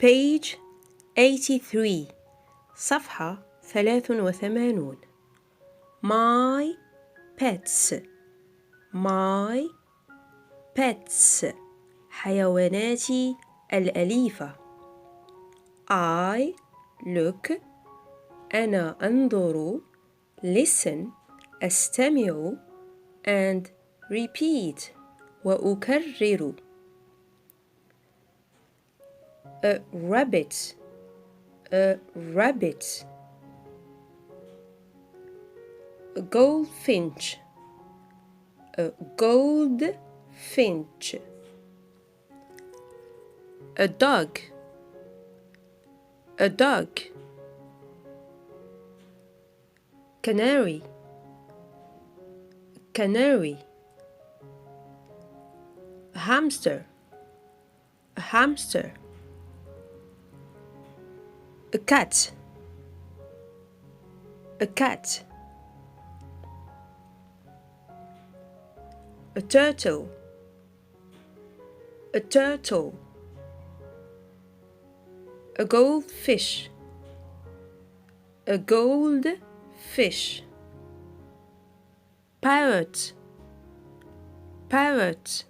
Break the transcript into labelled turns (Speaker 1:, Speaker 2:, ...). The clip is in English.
Speaker 1: page 83 صفحة 83 My pets My pets حيواناتي الأليفة I look أنا أنظر listen أستمع and repeat وأكرر A rabbit A rabbit A goldfinch A goldfinch A dog A dog Canary Canary A hamster A hamster A cat A cat A turtle A turtle A goldfish A goldfish Parrot Parrot